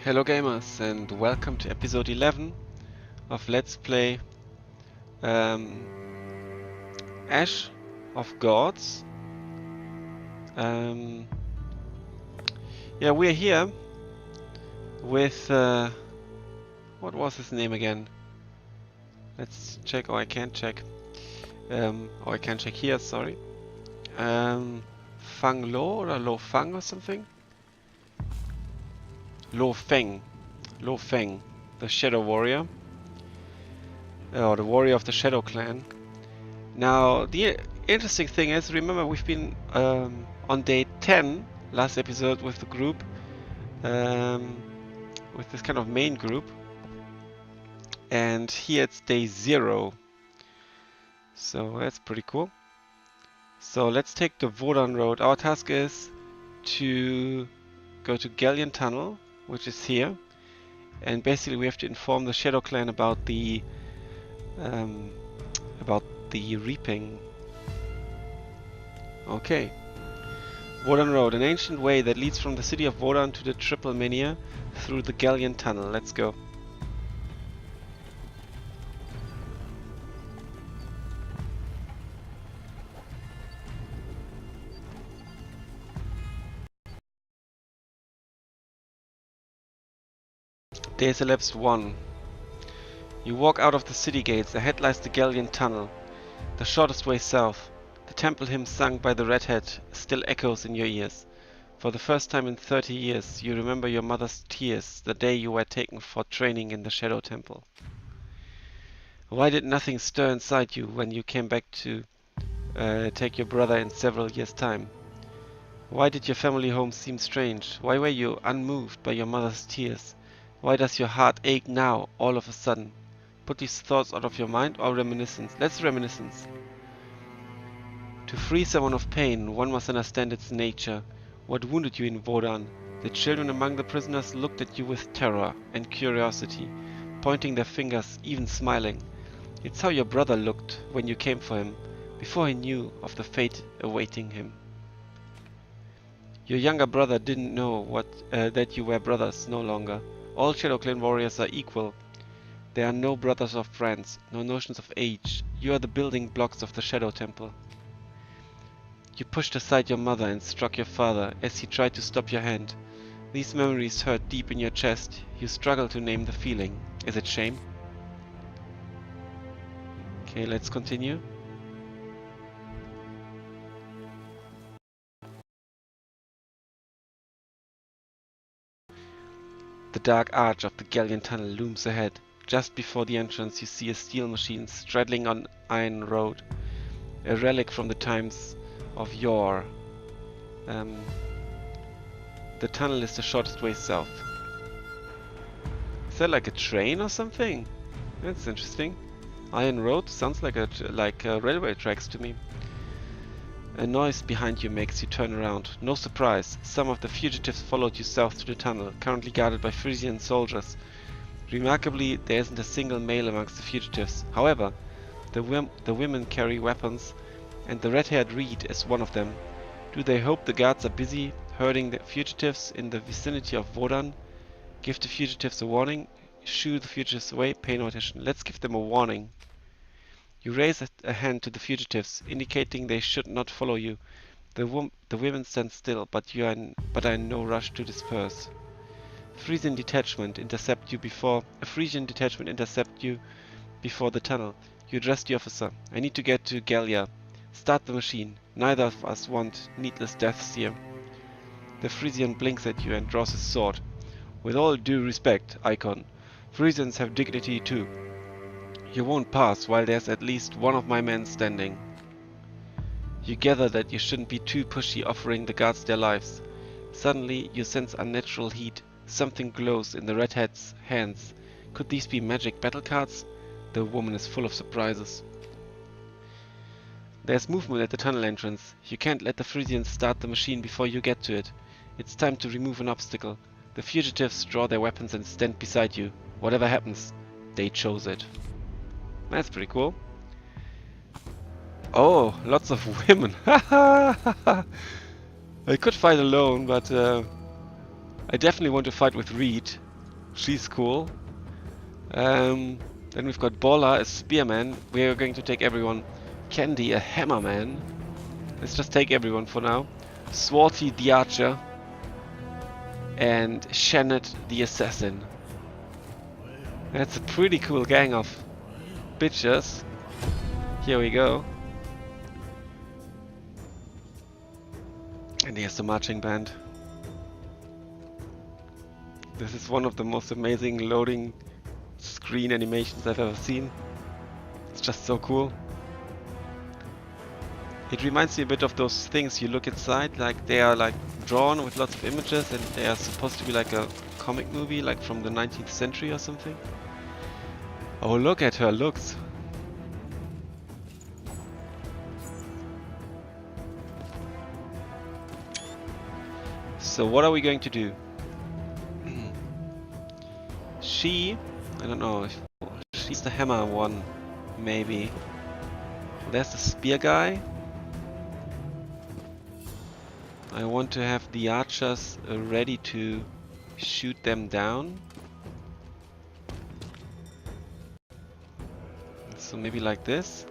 Hello gamers and welcome to episode 11 of Let's Play um, Ash of Gods. Yeah, we're here with what was his name again? Let's check. Oh, I can't check. I can't check here. Sorry. Fang Lo or Lo Fang or something? Lo Feng. Lo Feng, the Shadow Warrior. Or the warrior of the Shadow Clan. Now, the interesting thing is, remember we've been on day 10, last episode with the group, with this kind of main group, and here it's day 0. So that's pretty cool. So let's take the Wodan Road. Our task is to go to Galleon Tunnel, which is here, and basically we have to inform the Shadow Clan about the reaping. Okay. Wodan Road, an ancient way that leads from the city of Wodan to the Triple Menhir through the Galleon Tunnel. Let's go. Days elapsed 1. You walk out of the city gates. Ahead lies the Galleon Tunnel, the shortest way south. The temple hymn sung by the Redhead still echoes in your ears. For the first time in 30 years, you remember your mother's tears the day you were taken for training in the Shadow Temple. Why did nothing stir inside you when you came back to take your brother in several years' time? Why did your family home seem strange? Why were you unmoved by your mother's tears? Why does your heart ache now, all of a sudden? Put these thoughts out of your mind or reminiscence. Let's reminiscence. To free someone of pain, one must understand its nature. What wounded you in Wodan? The children among the prisoners looked at you with terror and curiosity, pointing their fingers, even smiling. It's how your brother looked when you came for him, before he knew of the fate awaiting him. Your younger brother didn't know that you were brothers no longer. All Shadow Clan warriors are equal. There are no brothers or friends, no notions of age. You are the building blocks of the Shadow Temple. You pushed aside your mother and struck your father as he tried to stop your hand. These memories hurt deep in your chest. You struggle to name the feeling. Is it shame? Okay, let's continue. The dark arch of the Galleon Tunnel looms ahead. Just before the entrance you see a steel machine straddling on iron road. A relic from the times of yore. The tunnel is the shortest way south. Is that like a train or something? That's interesting. Iron road sounds like railway tracks to me. A noise behind you makes you turn around. No surprise, some of the fugitives followed you south to the tunnel, currently guarded by Frisian soldiers. Remarkably, there isn't a single male amongst the fugitives. However, the women carry weapons, and the red-haired Reed is one of them. Do they hope the guards are busy herding the fugitives in the vicinity of Wodan? Give the fugitives a warning. Shoo the fugitives away. Pay no attention. Let's give them a warning. You raise a hand to the fugitives, indicating they should not follow you. The women stand still, but are in no rush to disperse. A Frisian detachment intercept you before the tunnel. You address the officer. I need to get to Gallia. Start the machine. Neither of us want needless deaths here. The Frisian blinks at you and draws his sword. With all due respect, Icon, Frisians have dignity too. You won't pass while there's at least one of my men standing. You gather that you shouldn't be too pushy offering the guards their lives. Suddenly you sense unnatural heat. Something glows in the redhead's hands. Could these be magic battle cards? The woman is full of surprises. There's movement at the tunnel entrance. You can't let the Frisians start the machine before you get to it. It's time to remove an obstacle. The fugitives draw their weapons and stand beside you. Whatever happens, they chose it. That's pretty cool. Oh, lots of women. I could fight alone, but I definitely want to fight with Reed. She's cool. Then we've got Bola, a spearman. We are going to take everyone. Candy, a hammerman. Let's just take everyone for now. Swarty, the archer. And Shannet, the assassin. That's a pretty cool gang of bitches. Here we go. And here's the marching band. This is one of the most amazing loading screen animations I've ever seen. It's just so cool. It reminds me a bit of those things you look inside, like they are like drawn with lots of images and they are supposed to be like a comic movie, like from the 19th century or something. Oh, look at her looks. So what are we going to do? I don't know, if she's the hammer one, maybe. There's the spear guy. I want to have the archers ready to shoot them down. So maybe like this.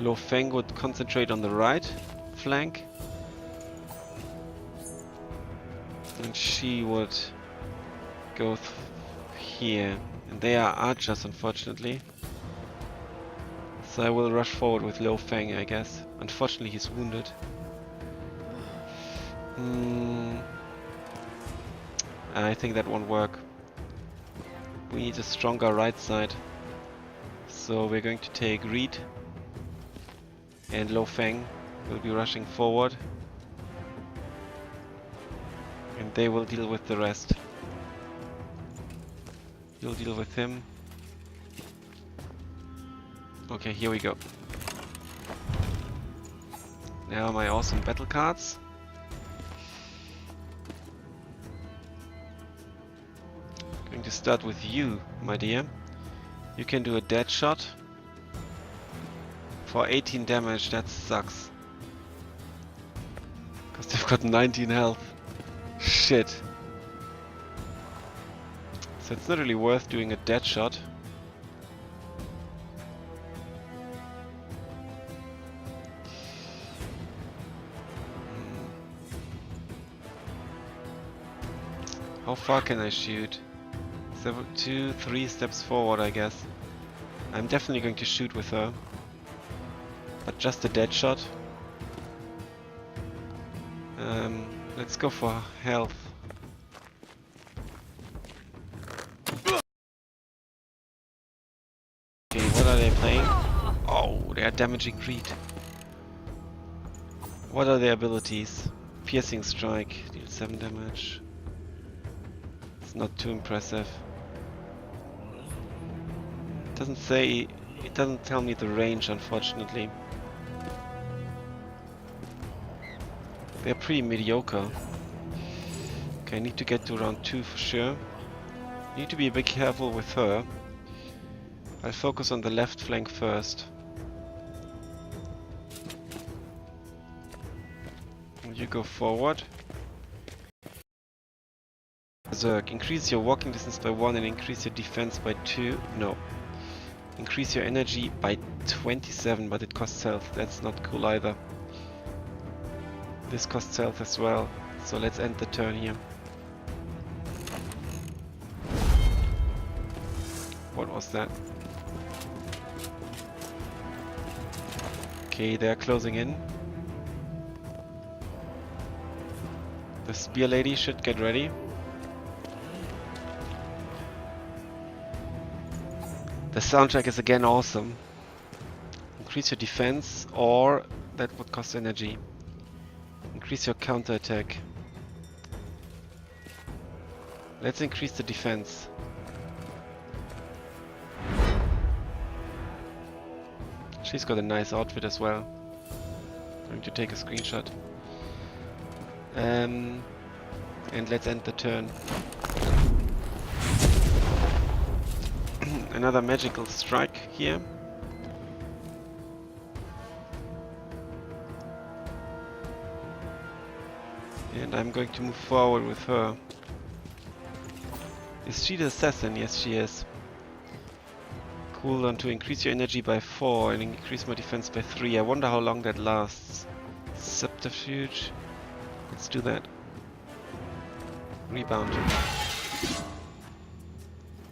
Lo Feng would concentrate on the right flank. And she would go here. And they are archers, unfortunately. So I will rush forward with Lo Feng, I guess. Unfortunately, he's wounded. I think that won't work. We need a stronger right side. So we're going to take Reed. And Lo Feng will be rushing forward. And they will deal with the rest. You'll deal with him. Okay, here we go. Now my awesome battle cards. Going to start with you, my dear. You can do a dead shot. For 18 damage, that sucks. Because they've got 19 health. Shit. So it's not really worth doing a dead shot. How far can I shoot? 2, 3 steps forward, I guess. I'm definitely going to shoot with her. But just a dead shot. Let's go for health. Okay, what are they playing? Oh, they are damaging Reed. What are their abilities? Piercing strike, deals 7 damage. It's not too impressive. It doesn't tell me the range, unfortunately. They're pretty mediocre. Okay, I need to get to round 2 for sure. Need to be a bit careful with her. I'll focus on the left flank first. You go forward. Berserk. Increase your walking distance by 1 and increase your defense by 2. No. Increase your energy by 27, but it costs health. That's not cool either. This costs health as well. So let's end the turn here. What was that? Okay, they're closing in. The spear lady should get ready. The soundtrack is again awesome. Increase your defense, or that would cost energy. Increase your counterattack. Let's increase the defense. She's got a nice outfit as well. Going to take a screenshot. And let's end the turn. Another magical strike here. And I'm going to move forward with her. Is she the assassin? Yes, she is. Cooldown to increase your energy by 4 and increase my defense by 3. I wonder how long that lasts. Subterfuge. Let's do that. Rebound.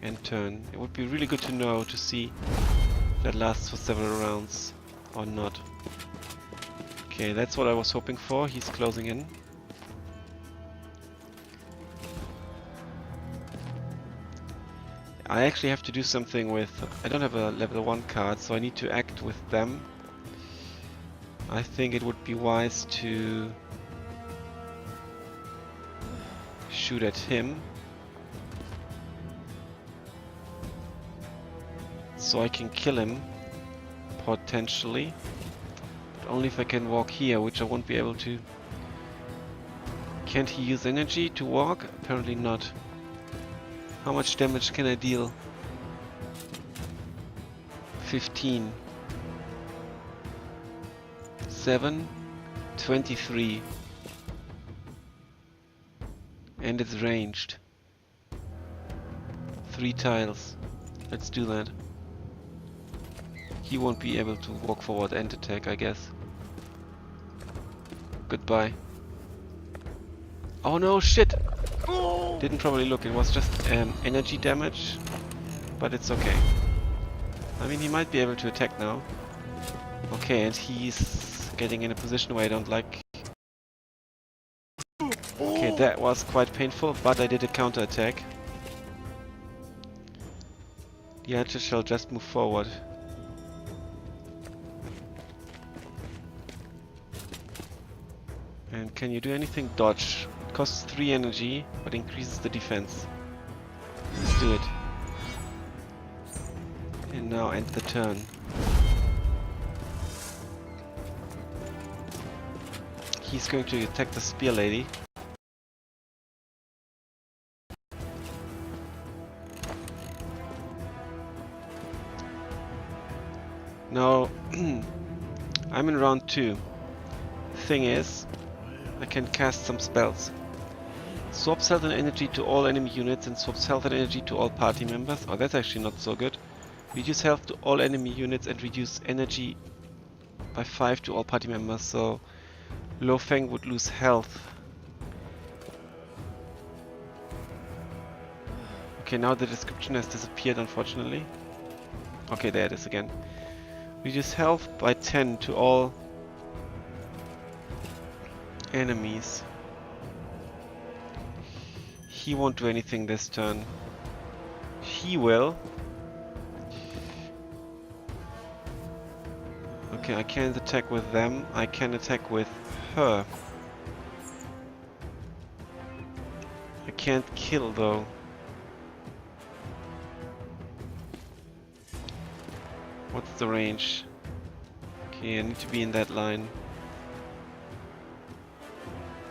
And turn. It would be really good to know, to see if that lasts for several rounds or not. Okay, that's what I was hoping for. He's closing in. I actually have to do something with... I don't have a level 1 card, so I need to act with them. I think it would be wise to shoot at him, so I can kill him, potentially. But only if I can walk here, which I won't be able to. Can't he use energy to walk? Apparently not. How much damage can I deal? 15. 7. 23. And it's ranged. 3 tiles. Let's do that. He won't be able to walk forward and attack, I guess. Goodbye. Oh no, shit! Didn't probably look, it was just energy damage, but it's okay. I mean, he might be able to attack now. Okay, and he's getting in a position where I don't like. Okay, that was quite painful, but I did a counter-attack. The archer shall just move forward. And can you do anything? Dodge. Costs 3 energy, but increases the defense. Let's do it. And now end the turn. He's going to attack the spear lady. Now, I'm in round 2. Thing is, I can cast some spells. Swaps health and energy to all enemy units and swaps health and energy to all party members. Oh, that's actually not so good. Reduce health to all enemy units and reduce energy by 5 to all party members, so Lo Feng would lose health. Okay, now the description has disappeared, unfortunately. Okay, there it is again. Reduce health by 10 to all enemies. He won't do anything this turn. He will. Okay, I can't attack with them. I can attack with her. I can't kill though. What's the range? Okay, I need to be in that line.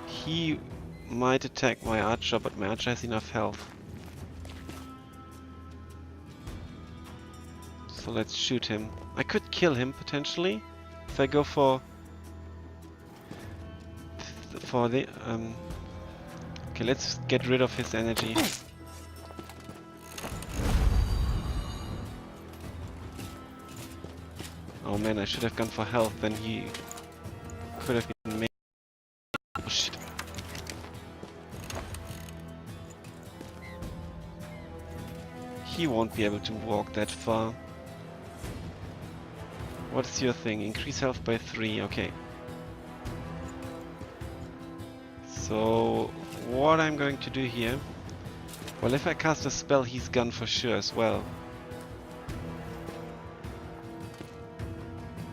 He might attack my archer, but my archer has enough health. So let's shoot him. I could kill him potentially if I go for the okay, let's get rid of his energy. Oh man, I should have gone for health, then he could have been made. Oh shit. He won't be able to walk that far. What's your thing? Increase health by 3, okay. So, what I'm going to do here... Well, if I cast a spell, he's gone for sure as well.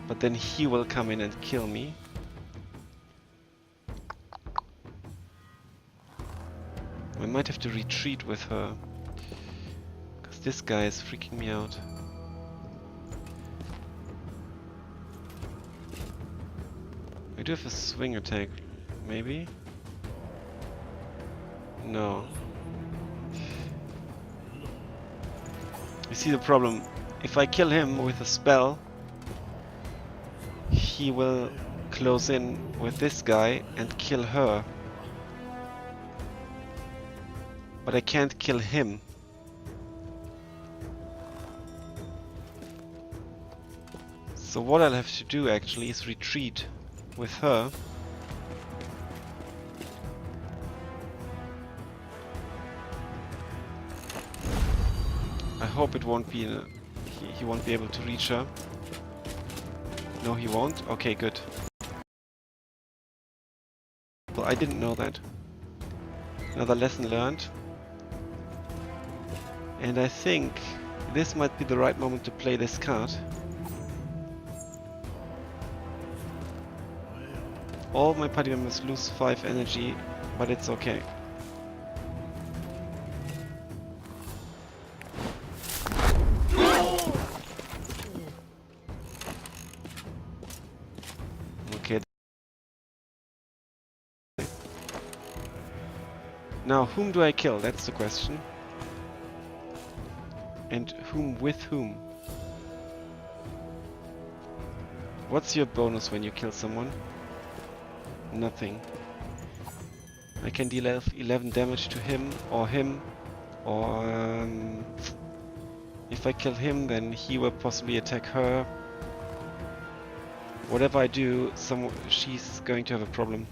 But then he will come in and kill me. I might have to retreat with her. Because this guy is freaking me out. I do have a swing attack, maybe? No. You see the problem? If I kill him with a spell, he will close in with this guy and kill her. But I can't kill him. So what I'll have to do actually is retreat with her. I hope it won't be he won't be able to reach her. No, he won't? Okay, good. Well, I didn't know that. Another lesson learned. And I think this might be the right moment to play this card. All my party members lose 5 energy, but it's okay. Okay. Now, whom do I kill? That's the question. And whom with whom? What's your bonus when you kill someone? Nothing. I can deal 11 damage to him, or if I kill him, then he will possibly attack her. Whatever I do, she's going to have a problem.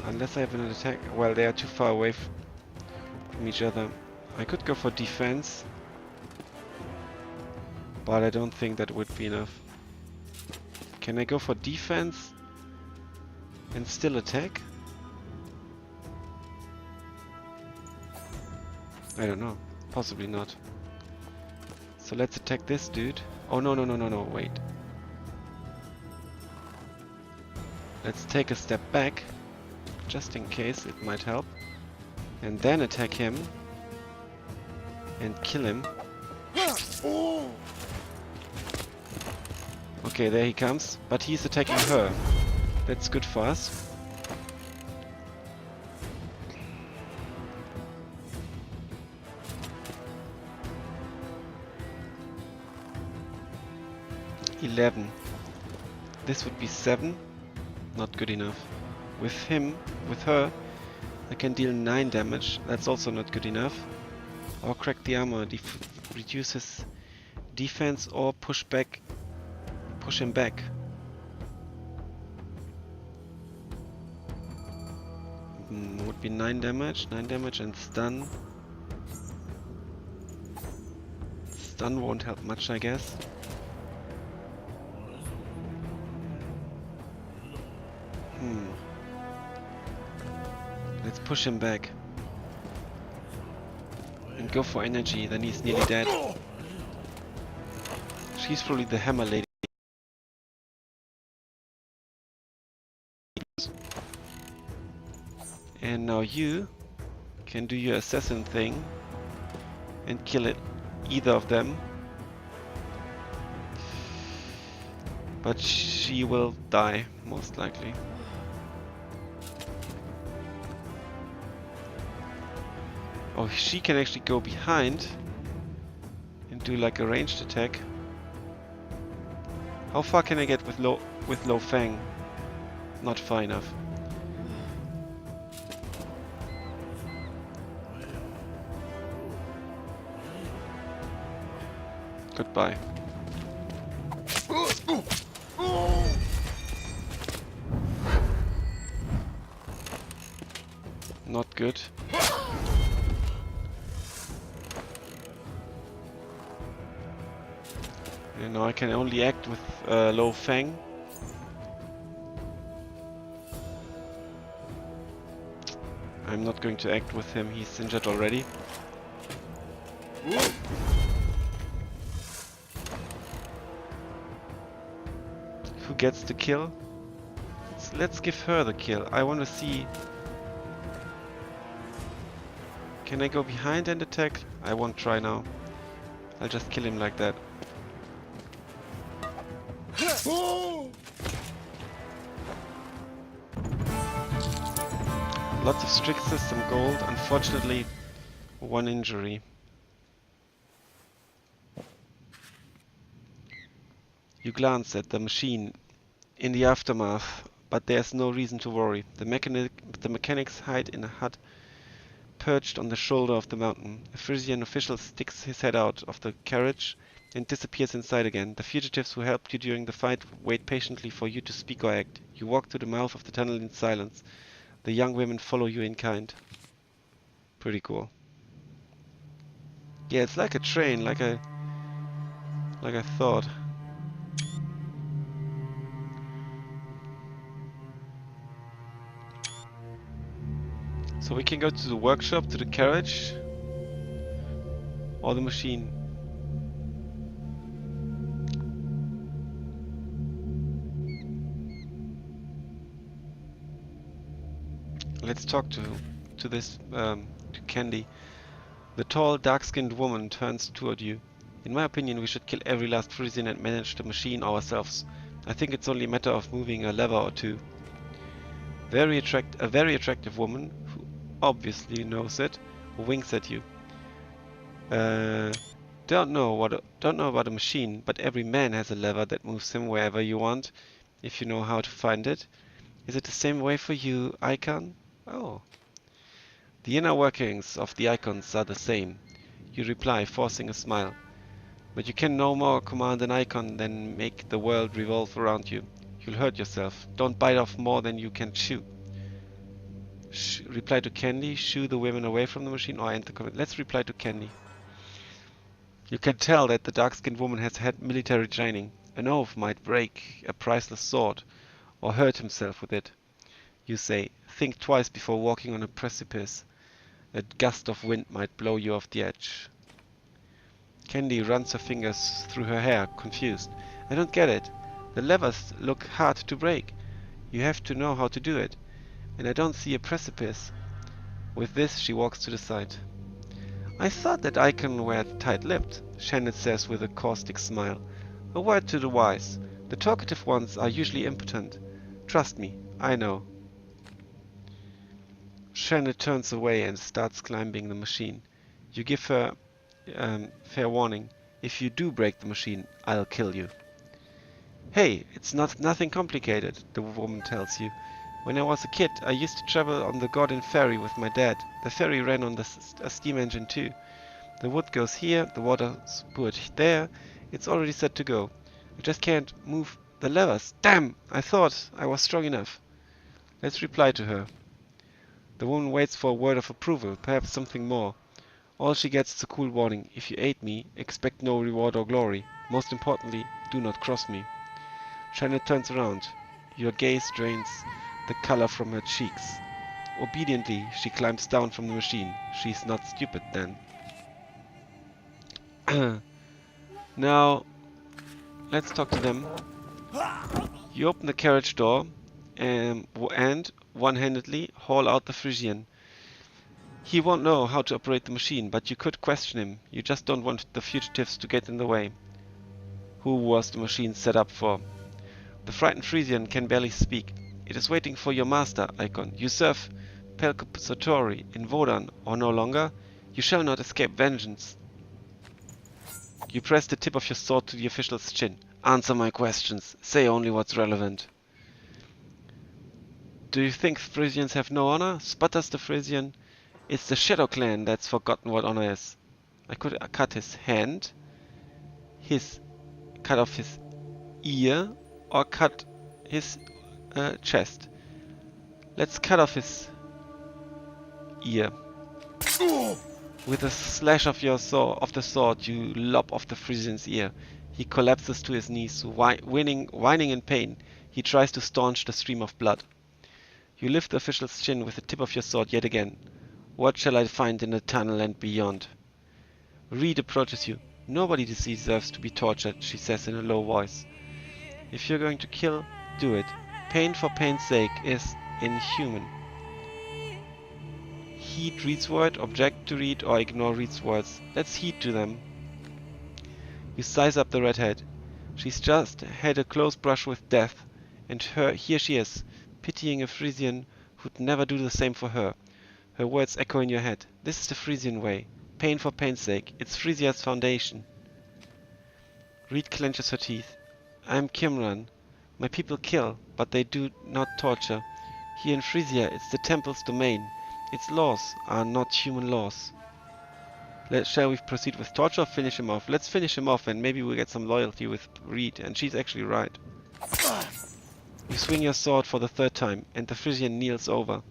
Unless I have an attack. Well, they are too far away from each other. I could go for defense, but I don't think that would be enough. Can I go for defense and still attack? I don't know. Possibly not. So let's attack this dude. Oh, no, wait. Let's take a step back, just in case it might help. And then attack him. And kill him. Okay, there he comes. But he's attacking her. That's good for us. $11. This would be 7. Not good enough. With her, I can deal 9 damage. That's also not good enough. Or crack the armor, reduce his defense, or push him back. Would be 9 damage and stun. Stun won't help much, I guess. Let's push him back. And go for energy, then he's nearly dead. She's probably the hammer lady. And now you can do your assassin thing and kill either of them. But she will die, most likely. Oh, she can actually go behind and do like a ranged attack. How far can I get with low fang? Not far enough. Goodbye. Not good. And now I can only act with low fang. I'm not going to act with him, he's injured already. Who gets the kill? Let's give her the kill. I want to see. Can I go behind and attack? I won't try now. I'll just kill him like that. Lots of strixes, some gold. Unfortunately, 1 injury. You glance at the machine. In the aftermath, but there's no reason to worry. The mechanics hide in a hut perched on the shoulder of the mountain. A Frisian official sticks his head out of the carriage and disappears inside again. The fugitives who helped you during the fight wait patiently for you to speak or act. You walk to the mouth of the tunnel in silence. The young women follow you in kind. Pretty cool. Yeah, it's like a train, like I thought. So we can go to the workshop, to the carriage, or the machine. Let's talk to this to Candy. The tall, dark-skinned woman turns toward you. In my opinion, we should kill every last Frisian and manage the machine ourselves. I think it's only a matter of moving a lever or two. A very attractive woman, who obviously knows it, winks at you. Don't know about a machine, but every man has a lever that moves him wherever you want, if you know how to find it. Is it the same way for you, Icon? Oh. The inner workings of the icons are the same. You reply, forcing a smile. But you can no more command an icon than make the world revolve around you. You'll hurt yourself. Don't bite off more than you can chew. Reply to Candy, shoo the women away from the machine, or end the comment. Let's reply to Candy. You can tell that the dark-skinned woman has had military training. An oath might break a priceless sword, or hurt himself with it. You say, think twice before walking on a precipice. A gust of wind might blow you off the edge. Candy runs her fingers through her hair, confused. I don't get it. The levers look hard to break. You have to know how to do it. And I don't see a precipice. With this, she walks to the side. I thought that icon were tight-lipped, Shannon says with a caustic smile. A word to the wise. The talkative ones are usually impotent. Trust me, I know. Shannon turns away and starts climbing the machine. You give her fair warning. If you do break the machine, I'll kill you. Hey, it's nothing complicated, the woman tells you. When I was a kid, I used to travel on the Gordon ferry with my dad. The ferry ran on a steam engine too. The wood goes here, the water's poured there. It's already set to go. I just can't move the levers. Damn! I thought I was strong enough. Let's reply to her. The woman waits for a word of approval, perhaps something more. All she gets is a cool warning. If you aid me, expect no reward or glory. Most importantly, do not cross me. Shannon turns around. Your gaze drains the color from her cheeks. Obediently, she climbs down from the machine. She's not stupid then. Now, let's talk to them. You open the carriage door and one-handedly haul out the Frisian. He won't know how to operate the machine, but you could question him. You just don't want the fugitives to get in the way. Who was the machine set up for? The frightened Frisian can barely speak. It is waiting for your master, Icon. You serve Pelcopasatori in Wodan, or no longer. You shall not escape vengeance. You press the tip of your sword to the official's chin. Answer my questions. Say only what's relevant. Do you think Frisians have no honor? Sputters the Frisian. It's the Shadow Clan that's forgotten what honor is. I could cut his hand, cut off his ear, or cut his chest. Let's cut off his ear. With a slash of the sword, you lop off the Frisian's ear. He collapses to his knees, whining in pain. He tries to staunch the stream of blood. You lift the official's chin with the tip of your sword yet again. What shall I find in the tunnel and beyond? Reed approaches you. Nobody deserves to be tortured, she says in a low voice. If you're going to kill, do it. Pain for pain's sake is inhuman. Heed Reed's word, object to Reed, or ignore Reed's words. Let's heed to them. You size up the redhead. She's just had a close brush with death, and here she is, pitying a Frisian who'd never do the same for her. Her words echo in your head. This is the Frisian way. Pain for pain's sake. It's Frisia's foundation. Reed clenches her teeth. I'm Kimran. My people kill, but they do not torture. Here in Frisia, it's the temple's domain. Its laws are not human laws. Shall we proceed with torture or finish him off? Let's finish him off and maybe we'll get some loyalty with Reed. And she's actually right. You swing your sword for the third time, and the Frisian kneels over.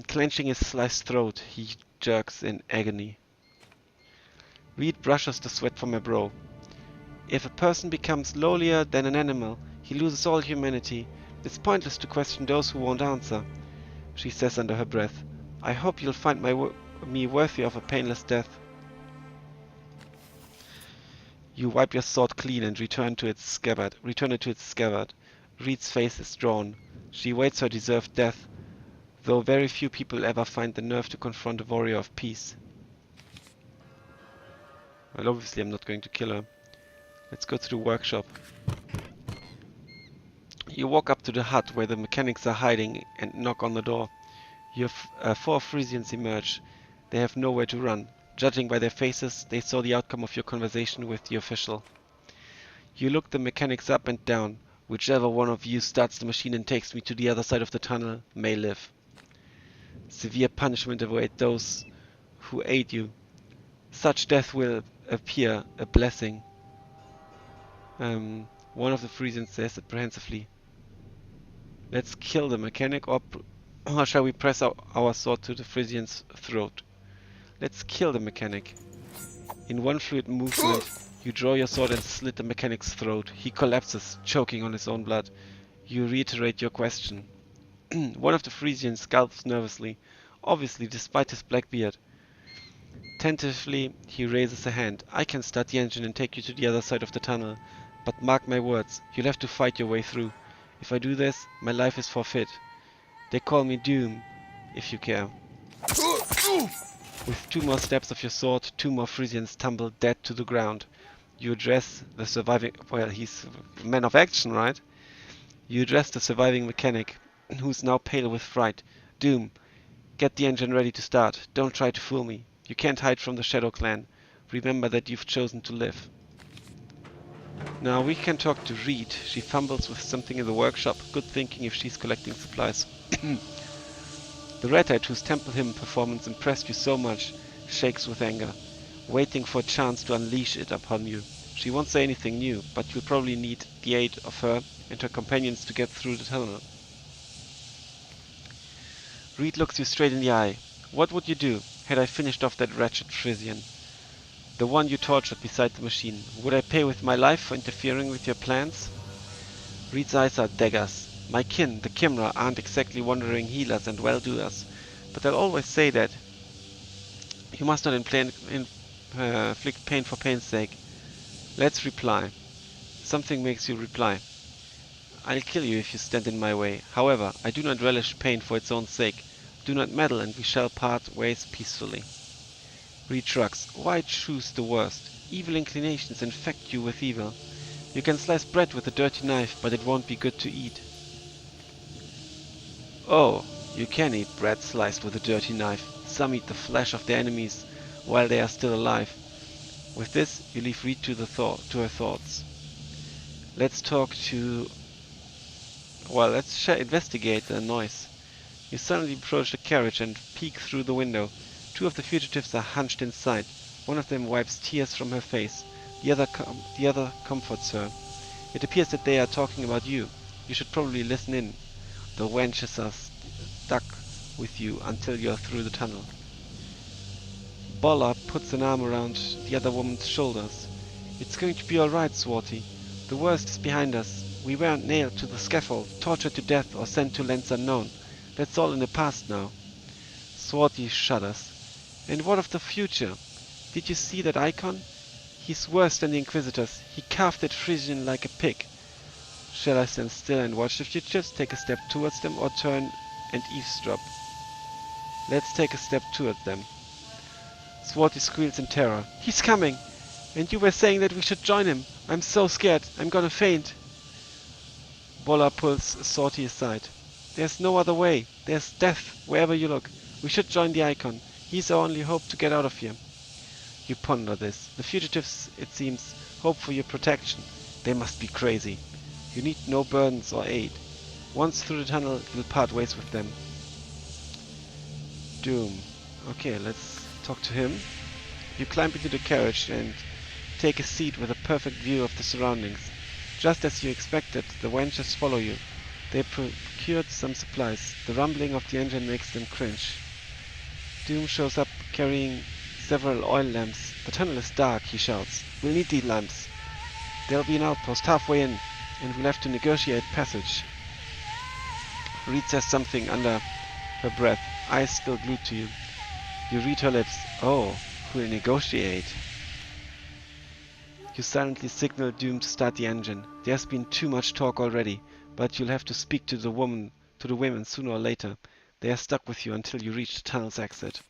Clenching his sliced throat, he jerks in agony. Reed brushes the sweat from her brow. If a person becomes lowlier than an animal, he loses all humanity. It's pointless to question those who won't answer, she says under her breath. I hope you'll find me worthy of a painless death. You wipe your sword clean and return it to its scabbard. Reed's face is drawn. She waits her deserved death, though very few people ever find the nerve to confront a warrior of peace. Well, obviously I'm not going to kill her. Let's go to the workshop. You walk up to the hut where the mechanics are hiding and knock on the door. Four Frisians emerge. They have nowhere to run. Judging by their faces, they saw the outcome of your conversation with the official. You look the mechanics up and down. Whichever one of you starts the machine and takes me to the other side of the tunnel may live. Severe punishment awaits those who aid you. Such death will appear a blessing. One of the Frisians says apprehensively. Let's kill the mechanic, or shall we press our sword to the Frisian's throat? Let's kill the mechanic. In one fluid movement, you draw your sword and slit the mechanic's throat. He collapses, choking on his own blood. You reiterate your question. One of the Frisians gulps nervously, obviously despite his black beard. Tentatively, he raises a hand. I can start the engine and take you to the other side of the tunnel. But mark my words, you'll have to fight your way through. If I do this, my life is forfeit. They call me Doom, if you care. With two more steps of your sword, two more Frisians tumble dead to the ground. You address the surviving... Well, he's a man of action, right? You address the surviving mechanic, who's now pale with fright. Doom, get the engine ready to start. Don't try to fool me. You can't hide from the Shadow Clan. Remember that you've chosen to live. Now we can talk to Reed. She fumbles with something in the workshop. Good thinking if she's collecting supplies. The redhead whose temple hymn performance impressed you so much shakes with anger, waiting for a chance to unleash it upon you. She won't say anything new, but you'll probably need the aid of her and her companions to get through the tunnel. Reed looks you straight in the eye. What would you do had I finished off that wretched Frisian? The one you tortured beside the machine. Would I pay with my life for interfering with your plans? Reed's eyes are daggers. My kin, the Kimra, aren't exactly wandering healers and well-doers, but I'll always say that you must not inflict pain for pain's sake. Let's reply. Something makes you reply. I'll kill you if you stand in my way. However, I do not relish pain for its own sake. Do not meddle and we shall part ways peacefully. Reed shrugs. Why choose the worst? Evil inclinations infect you with evil. You can slice bread with a dirty knife, but it won't be good to eat. Oh, you can eat bread sliced with a dirty knife. Some eat the flesh of their enemies while they are still alive. With this, you leave Reed to her thoughts. Let's talk to... Well, let's investigate the noise. You suddenly approach the carriage and peek through the window. Two of the fugitives are hunched inside. One of them wipes tears from her face. The other comforts her. It appears that they are talking about you. You should probably listen in. The wenches are stuck with you until you are through the tunnel. Bolla puts an arm around the other woman's shoulders. It's going to be alright, Swarty. The worst is behind us. We weren't nailed to the scaffold, tortured to death, or sent to lands unknown. That's all in the past now. Swarty shudders. And what of the future? Did you see that icon? He's worse than the Inquisitors. He carved that Frisian like a pig. Shall I stand still and watch the fugitives, take a step towards them, or turn and eavesdrop? Let's take a step towards them. Swarty squeals in terror. He's coming! And you were saying that we should join him. I'm so scared. I'm gonna faint. Bolla pulls Swarty aside. There's no other way. There's death wherever you look. We should join the icon. He's our only hope to get out of here. You ponder this. The fugitives, it seems, hope for your protection. They must be crazy. You need no burdens or aid. Once through the tunnel, you'll part ways with them. Doom. Okay, let's talk to him. You climb into the carriage and take a seat with a perfect view of the surroundings. Just as you expected, the wenches follow you. They procured some supplies. The rumbling of the engine makes them cringe. Doom shows up carrying several oil lamps. The tunnel is dark, he shouts. We'll need these lamps. There'll be an outpost halfway in, and we'll have to negotiate passage. Reed says something under her breath, eyes still glued to you. You read her lips. Oh, we'll negotiate. You silently signal Doom to start the engine. There's been too much talk already, but you'll have to speak to the women sooner or later. They are stuck with you until you reach the tunnel's exit.